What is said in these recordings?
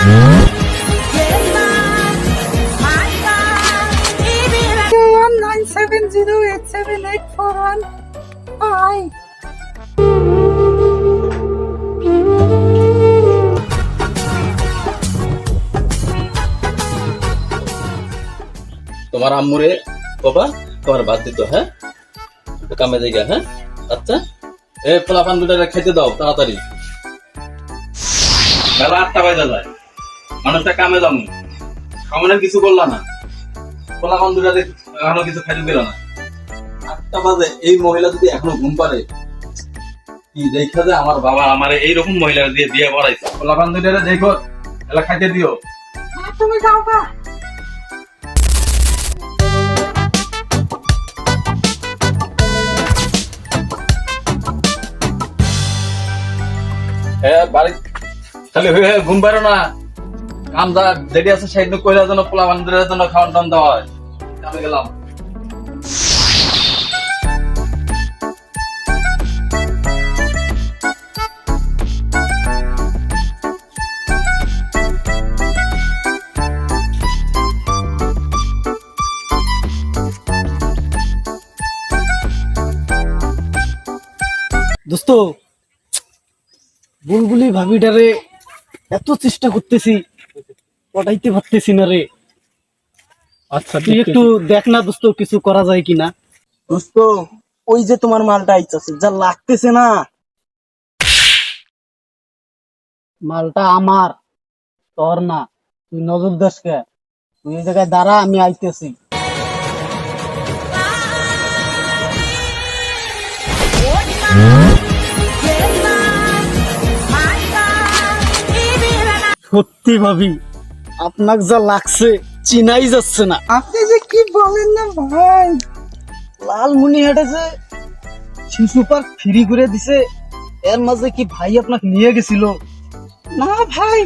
Hi. তোমার আম্মুরে বাবা তোমার বাদ দিত, হ্যাঁ কামে জায়গা, হ্যাঁ আচ্ছা এ পোলাপান দুটারে খেতে দাও তাড়াতাড়ি, বেলা 8টা বাজে যায়, মানুষটা কামে যাবো, কামনের কিছু করলা না, পোলাপান দুটারে এখনো কিছু খাইতে দিল না। 8টা বাজে এই মহিলা যদি এখনো ঘুম পারে, কি দেখা যায় আমার বাবা আমার এইরকম মহিলা দিয়ে বিয়ে পড়াইছে। পোলাপান দুটারে দেখো এলা খাইতে দিও। তুমি যাও গা। হ্যাঁ বাড়ি খালি হয়ে ঘুম পারো না, কাম যা যেটি আছে সেদিন কইলার জন্য পোলা বান্ধবের জন্য খাওয়ান টান দেওয়া হয়। আমি গেলাম। দোস্ত, বুলবুলি ভাবিটারে এত চেষ্টা করতেছি, পটাইতে পারতেছি না রে। আচ্ছা তুই একটু দেখ না দোস্ত, কিছু করা যায় কিনা। দোস্ত, ওই যে তোমার মালটা আইতাছে, যা লাগতেছে না। মালটা আমার, তোর না। তুই নজর দাস কে? তুই এই জায়গায় দাঁড়া, আমি আইতেছি। সত্যি ভাবি, আপনার যা লাগছে চিনাই যাচ্ছে না। আপনি যে কি বলেন না ভাই, লালমনিহাটে যে শিশু পার্ক ফ্রি করে দিছে, এর মাঝে কি ভাই আপনাকে নিয়ে গেছিল? না ভাই,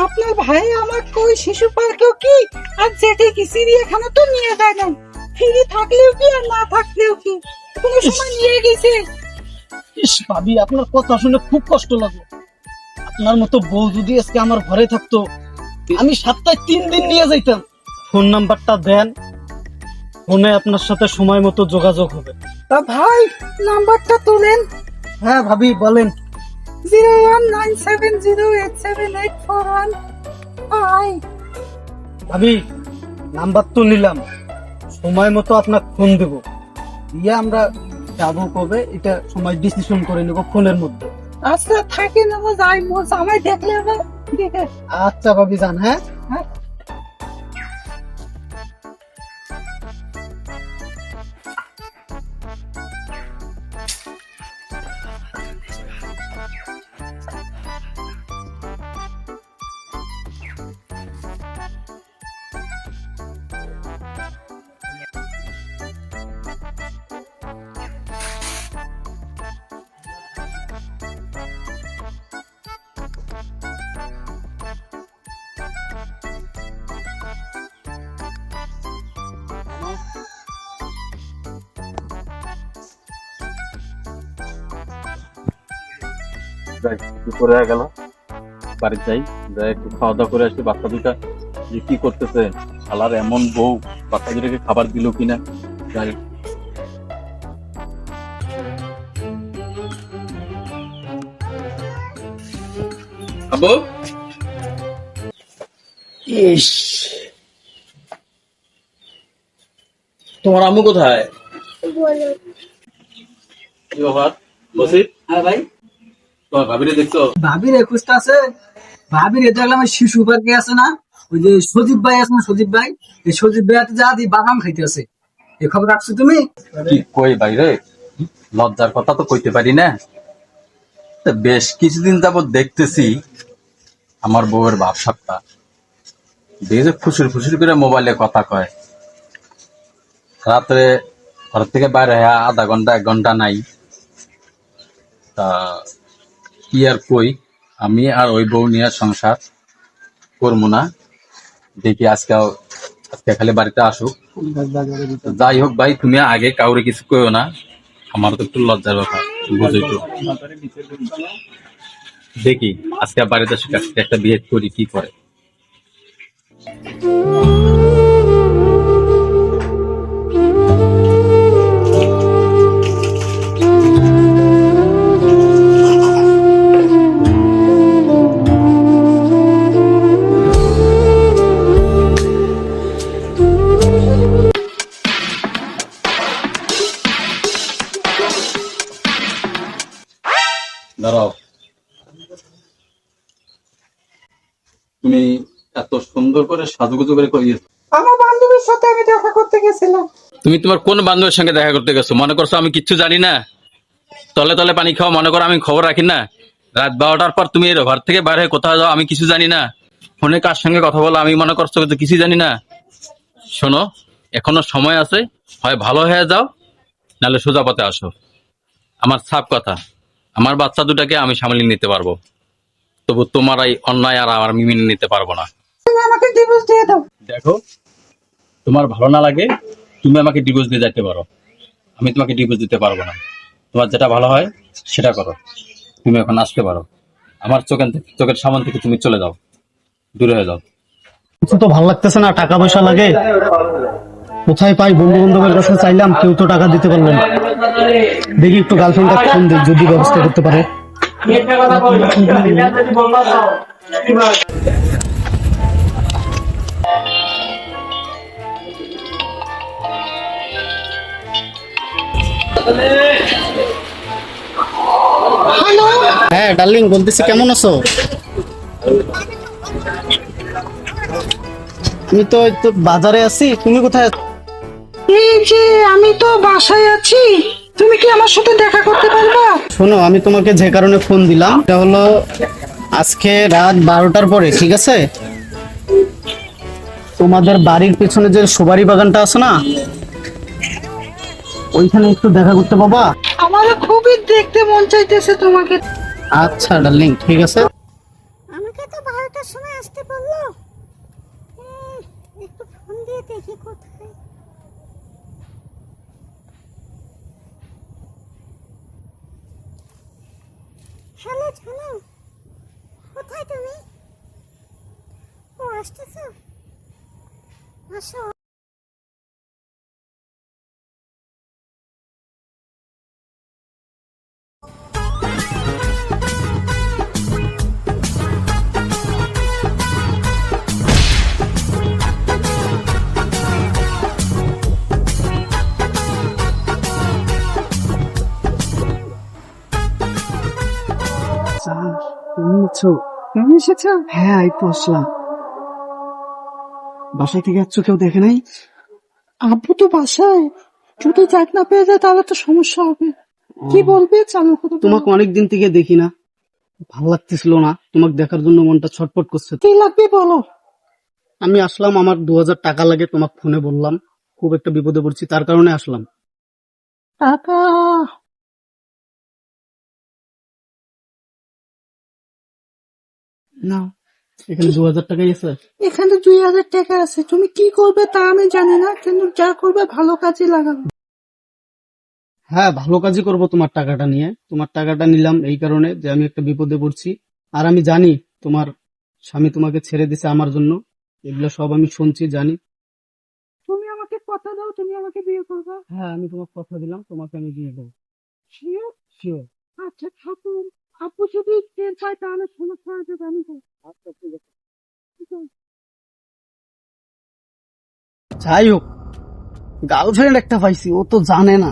আপনার ভাই আমাকে ওই শিশু পার্কেও কি আর যেটি কি চিড়িয়াখানা তো নিয়ে যায় না, ফ্রি থাকলেও কি আর না থাকলেও কি কোনো সময় নিয়ে গেছে। ইস ভাবি, আপনার কথা শুনে খুব কষ্ট লাগলো। আপনার মতো বউ যদি আজকে আমার ঘরে থাকতো, আমি সপ্তাহে 3 দিন নিয়ে যাইতাম। ফোন নাম্বারটা দেন, ফোনে আপনার সাথে সময় মতো যোগাযোগ হবে। তা ভাই নাম্বারটা তুলেন। হ্যাঁ ভাবি বলেন। 01970878415। ভাবি নাম্বার তো নিলাম, সময় মতো আপনাকে ফোন দেব, দিয়ে আমরা যাবো কবে এটা সময় ডিসিশন করে নেব ফোনের মধ্যে। আচ্ছা থাকে না, যাই মোজ আমায় দেখলে আবার দেখে। আচ্ছা ভাবি যান। হ্যাঁ হ্যাঁ। দুপুরে গেল, বাড়ি যাই, যাই একটু খাওয়া দাওয়া করে আসি। বাচ্চা দুটা যে কি করতেছে, আলার এমন বউ, বাচ্চা দুটাকে খাবার দিল কিনা যাই। আবু, ইস, তোমার আম্মু কোথায়? কি ব্যাপার বসিত? হ্যাঁ ভাই, তোমার ভাবিরে দেখছো? ভাবির একুশটা আছে। ভাবির এটা দেখলাম শিশু পার্কে আছে না, ওই যে সজীব ভাই আছে না, সজীব ভাই, এই সজীব ভাই যা দিয়ে বাদাম খাইতে আছে। এই খবর রাখছো তুমি? কি কই বাইরে, লজ্জার কথা তো কইতে পারি না। তা বেশ কিছুদিন যাবত দেখতেছি আমার বউয়ের ভাবসাবটা, দেখে ফুসুর ফুসুর করে মোবাইলে কথা কয়। রাত্রে ঘর থেকে বাইরে হয়ে আধা ঘন্টা 1 ঘন্টা নাই। তা কি আর কই, আমি আর ওই বউ নিয়ে সংসার করবো না। দেখি আজকে খালি বাড়িতে আসুক। যাই হোক ভাই, তুমি আগে কাউরে কিছু কইও না, আমার তো একটু লজ্জার ব্যাপার, বুঝই তো। দেখি আজকে বাড়িতে একটা বিয়ে করি কি করে। দাঁড়াও, তুমি এত সুন্দর করে সাজুগুজু করে করিয়েছো। আমার বান্ধবীর সাথে আমি দেখা করতে গেছিলাম। তুমি তোমার কোন বান্ধবের সঙ্গে দেখা করতে গেছো? মনে করছো আমি কিচ্ছু জানি না? তলে তলে পানি খাওয়া মনে করো আমি খবর রাখি না? রাত 12টার পর তুমি এর ঘর থেকে বাইরে কোথাও যাও আমি কিছু জানি না? ফোনে কার সঙ্গে কথা বলো আমি মনে করছো যে কিছু জানি না? শোনো, এখনো সময় আছে, হয় ভালো হয়ে যাও নাহলে সোজা পথে আসো। আমার সাফ কথা, আমার বাচ্চা দুটাকে আমি সামলিয়ে নিতে পারবো, তবু তোমার এই অন্যায় আর আমি মেনে নিতে পারবো না। তুমি আমাকে ডিভোর্স দিয়ে দাও। দেখো, তোমার ভালো না লাগে তুমি আমাকে ডিভোর্স দিয়ে যেতে পারো, আমি তোমাকে ডিভোর্স দিতে পারবো না। তোমার যেটা ভালো হয় সেটা করো। তুমি এখন আসতে পারো, আমার চোখের সামনে থেকে তুমি চলে যাও, দূরে হয়ে যাও। কিছু তো ভালো লাগতেছে না, টাকা পয়সা লাগে। কোথায় পাই? বন্ধু বান্ধবের কাছে চাইলাম, কেউ তো টাকা দিতে পারলো না। দেখি একটু গার্লফ্রেন্ডটা ফোন দিই, যদি ব্যবস্থা করতে পারে। হ্যাঁ ডার্লিং, বলতেছি কেমন আছো? আমি তো এই তো বাজারে আছি, তুমি কোথায় আছো? এই যে আমি তো বাসায় আছি, তুমি কি আমার সাথে দেখা করতে পারবা? শোনো, আমি তোমাকে যে কারণে ফোন দিলাম এটা হলো আজকে রাত 12টার পরে, ঠিক আছে? তোমাদের বাড়ির পেছনে যে সুপারি বাগানটা আছে না, ওইখানে একটু দেখা করতে পাবা? আমারও খুবই দেখতে মন চাইতেছে তোমাকে। আচ্ছা ডার্লিং, ঠিক আছে। আমাকে তো 12টার সময় আসতে বললো। একটু ফোন দিয়ে দেখি কোথায়। হ্যালো জানো, কোথায় তুমি? ও আসতেছো, আসো। তুমি আছো? তুমি এসেছো? হ্যাঁ, এই তো আসলাম। বাসায় থেকে যাচ্ছ, কেউ দেখে নাই? আব্বু তো বাসায়, যদি চাক না পেয়ে যায় তাহলে তো সমস্যা হবে। কি বলবে চালু করে? তোমাকে অনেকদিন থেকে দেখি না, ভালো লাগতেছিল না। তোমাকে দেখার জন্য মনটা ছটফট করছে। কি লাগবে বলো? আমি আসলাম, আমার 2000 টাকা লাগে, তোমাকে ফোনে বললাম। খুব একটা বিপদে পড়ছি, তার কারণে আসলাম। টাকা? না, এখানে 2000 টাকাই আছে। এখানে 2000 টাকা আছে, তুমি কি করবে তা আমি জানি না, কিন্তু যা করবে ভালো কাজে লাগাবে। হ্যাঁ, ভালো কাজই করব। তোমার টাকাটা নিয়ে, তোমার টাকাটা নিলাম এই কারণে যে আমি একটা বিপদে পড়ছি। আর আমি জানি তোমার স্বামী তোমাকে ছেড়ে দিছে আমার জন্য, এগুলো সব আমি শুনছি, জানি। তুমি আমাকে কথা দাও, তুমি আমাকে বিয়ে করবে। হ্যাঁ, আমি তোমাকে কথা দিলাম, তোমাকে আমি দিয়ে দেবো। শিওর? শিওর। আচ্ছা ঠাকুর, আপু যদি টের পায় তাহলে সমস্যা হয়ে যাবে। আমি আচ্ছা, ঠিক আছে। যাই হোক, গার্লফ্রেন্ড একটা পাইছি, ও তো জানে না।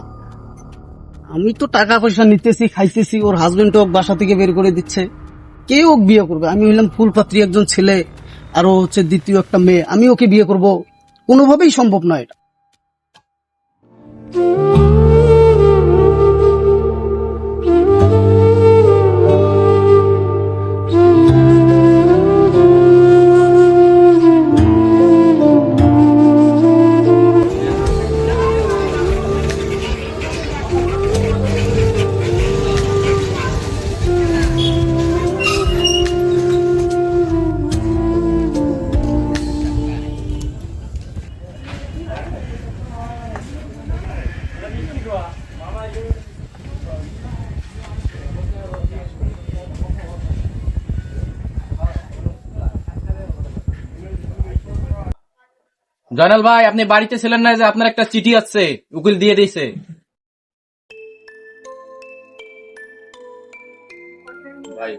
আমি তো টাকা পয়সা নিতেছি, খাইতেছি, ওর হাজবেন্ড ওকে বাসা থেকে বের করে দিচ্ছে। কে ওকে বিয়ে করবে? আমি হইলাম ফুলপাত্রী একজন ছেলে, আর ও হচ্ছে দ্বিতীয় একটা মেয়ে। আমি ওকে বিয়ে করব? কোনোভাবেই সম্ভব নয় এটা। জয়নাল ভাই, আপনি বাড়িতে ছিলেন না যে আপনার একটা চিঠি আছে, উকিল দিয়ে দিয়েছে। ভাই